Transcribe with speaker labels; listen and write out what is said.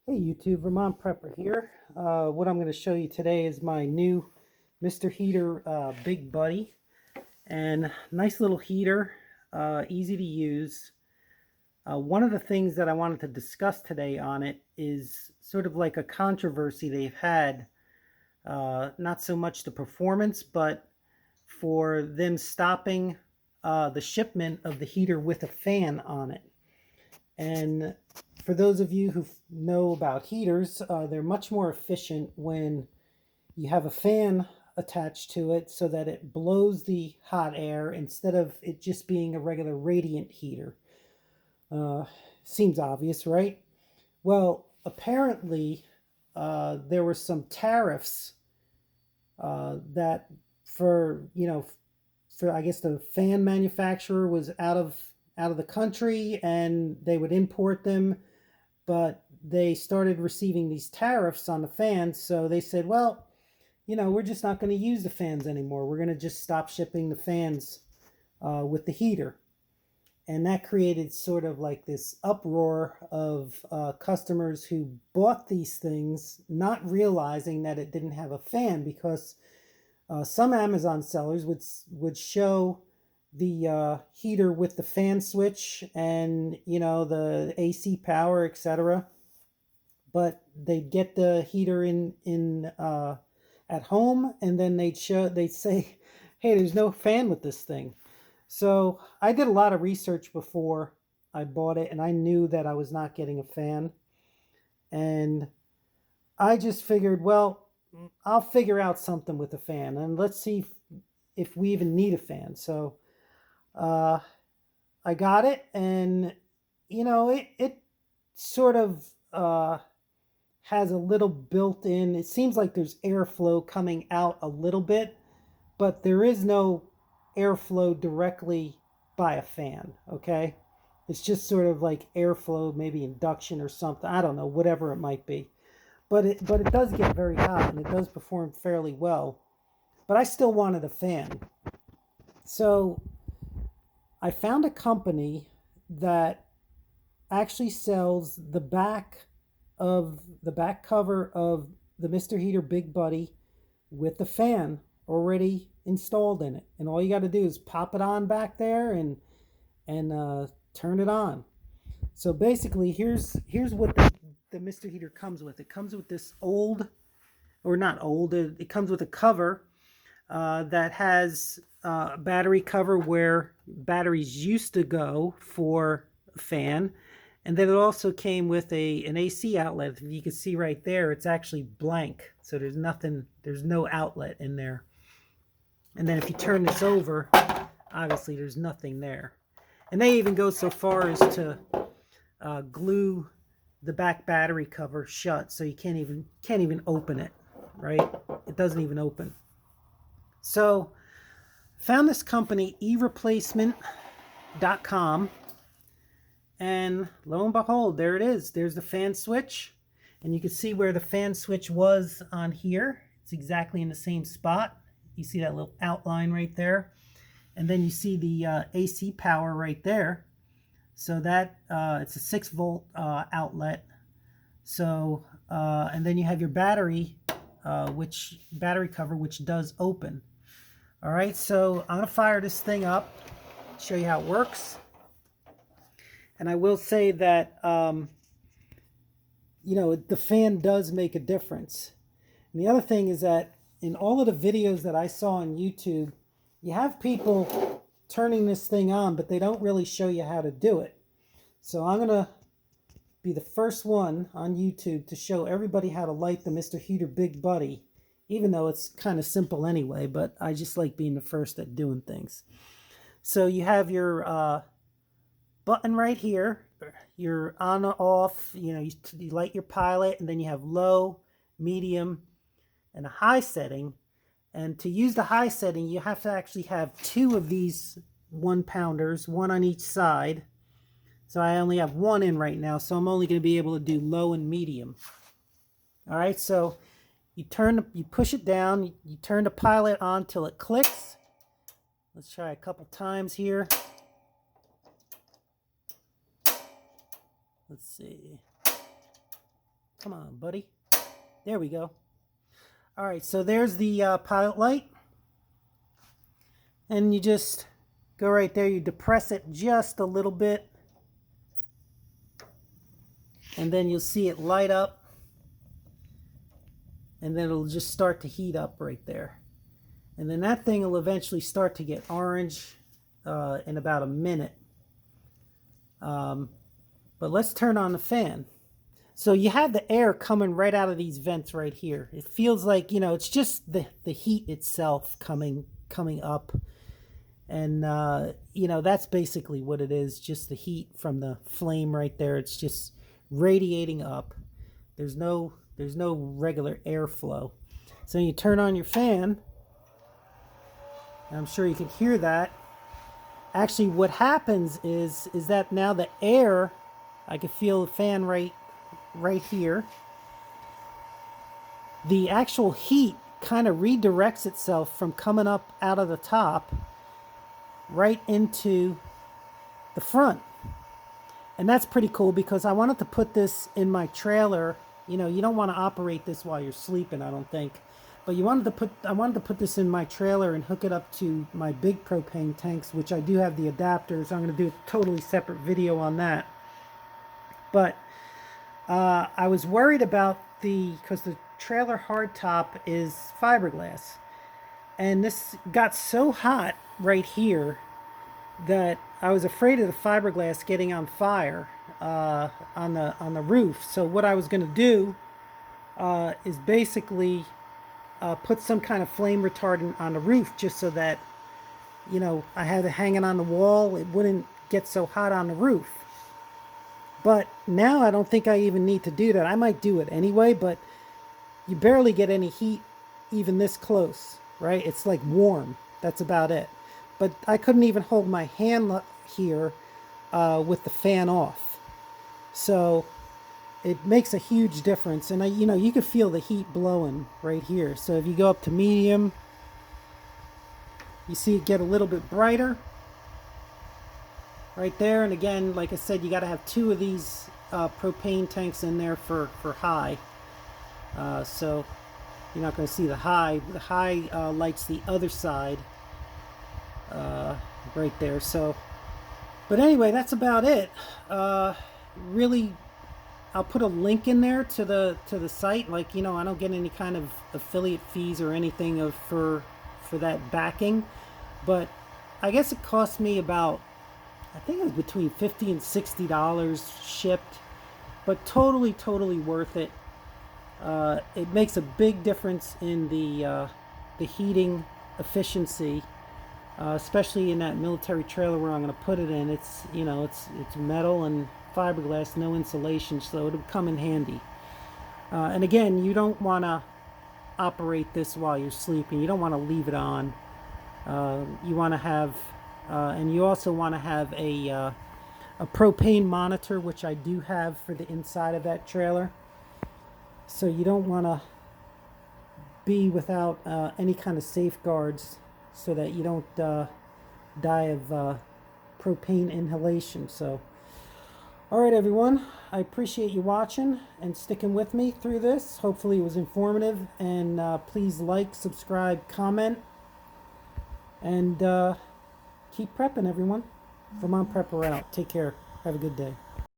Speaker 1: Hey YouTube, Vermont Prepper here. What I'm going to show you today is my new Mr. Heater Big Buddy. And nice little heater, easy to use. One of the things that I wanted to discuss today on it is sort of like a controversy they've had. Not so much the performance, but for them stopping the shipment of the heater with a fan on it. And for those of you who know about heaters, they're much more efficient when you have a fan attached to it so that it blows the hot air instead of it just being a regular radiant heater. Seems obvious, right? Well, apparently there were some tariffs that for I guess the fan manufacturer was out of the country and they would import them, but they started receiving these tariffs on the fans, so they said, well, we're just not going to use the fans anymore. We're going to just stop shipping the fans with the heater. And that created sort of like this uproar of customers who bought these things not realizing that it didn't have a fan, because some Amazon sellers would show the heater with the fan switch and the AC power, etc. But they'd get the heater in at home, and then they'd say, "Hey, there's no fan with this thing." So I did a lot of research before I bought it, and I knew that I was not getting a fan, and I just figured, well, I'll figure out something with a fan, and let's see if we even need a fan. So I got it, and it sort of has a little built-in. It seems like there's airflow coming out a little bit, but there is no airflow directly by a fan. Okay, it's just sort of like airflow, maybe induction or something. I don't know, whatever it might be. But it does get very hot, and it does perform fairly well. But I still wanted a fan. So I found a company that actually sells the back cover of the Mr. Heater Big Buddy with the fan already installed in it. And all you got to do is pop it on back there and turn it on. So basically, here's what the Mr. Heater comes with. It comes with this old, or not old, it comes with a cover that has a battery cover where batteries used to go for a fan. And then it also came with an AC outlet. If you can see right there, it's actually blank. So there's no outlet in there. And then if you turn this over, obviously there's nothing there. And they even go so far as to glue the back battery cover shut, so you can't even open it, right? It doesn't even open. So found this company, eReplacement.com, and lo and behold, there it is. There's the fan switch, and you can see where the fan switch was on here. It's exactly in the same spot. You see that little outline right there, and then you see the AC power right there. So that it's a 6-volt outlet. So and then you have your battery cover, which does open. All right, so I'm gonna fire this thing up, show you how it works. And I will say that the fan does make a difference. And the other thing is that in all of the videos that I saw on YouTube, you have people turning this thing on, but they don't really show you how to do it. So I'm going to be the first one on YouTube to show everybody how to light the Mr. Heater Big Buddy, even though it's kind of simple anyway, but I just like being the first at doing things. So you have your button right here, your on or off, you light your pilot, and then you have low, medium, and a high setting. And to use the high setting, you have to actually have 2 of these 1-pounders, one on each side. So I only have 1 in right now, so I'm only going to be able to do low and medium. All right, so you push it down, you turn the pilot on till it clicks. Let's try a couple times here. Let's see. Come on, buddy. There we go. All right, so there's the pilot light. And you just go right there. You depress it just a little bit. And then you'll see it light up. And then it'll just start to heat up right there. And then that thing will eventually start to get orange in about a minute. But let's turn on the fan. So you have the air coming right out of these vents right here. It feels like, you know, it's just the heat itself coming up. And, you know, that's basically what it is. Just the heat from the flame right there. It's just radiating up. There's no regular airflow. So you turn on your fan. I'm sure you can hear that. Actually, what happens is that now the air, I can feel the fan right here. The actual heat kind of redirects itself from coming up out of the top right into the front. And that's pretty cool because I wanted to put this in my trailer. You know, you don't want to operate this while you're sleeping, I don't think. But I wanted to put this in my trailer and hook it up to my big propane tanks, which I do have the adapters. I'm going to do a totally separate video on that. But I was worried about because the trailer hardtop is fiberglass. And this got so hot right here that I was afraid of the fiberglass getting on fire on the roof. So what I was going to do is basically put some kind of flame retardant on the roof, just so that, you know, I had it hanging on the wall. It wouldn't get so hot on the roof. But now I don't think I even need to do that. I might do it anyway, but you barely get any heat even this close, right? It's like warm. That's about it. But I couldn't even hold my hand here with the fan off. So it makes a huge difference. And you know, you can feel the heat blowing right here. So if you go up to medium, you see it get a little bit brighter right there. And again, like I said, you got to have 2 of these propane tanks in there for high. So you're not going to see the high. The high lights the other side right there. So, but anyway, that's about it. Really, I'll put a link in there to the site. Like, you know, I don't get any kind of affiliate fees or anything for that backing, but I guess it cost me about, I think it was between $50 and $60 shipped, but totally worth it. It makes a big difference in the heating efficiency, especially in that military trailer where I'm going to put it in. It's, you know, it's metal and fiberglass, no insulation, so it'll come in handy. And again, you don't want to operate this while you're sleeping. You don't want to leave it on. You want to have, and you also want to have a propane monitor, which I do have for the inside of that trailer. So you don't want to be without any kind of safeguards, so that you don't die of propane inhalation. So, all right, everyone, I appreciate you watching and sticking with me through this. Hopefully it was informative, and please like, subscribe, comment, and keep prepping, everyone. Vermont Prepper out. Take care. Have a good day.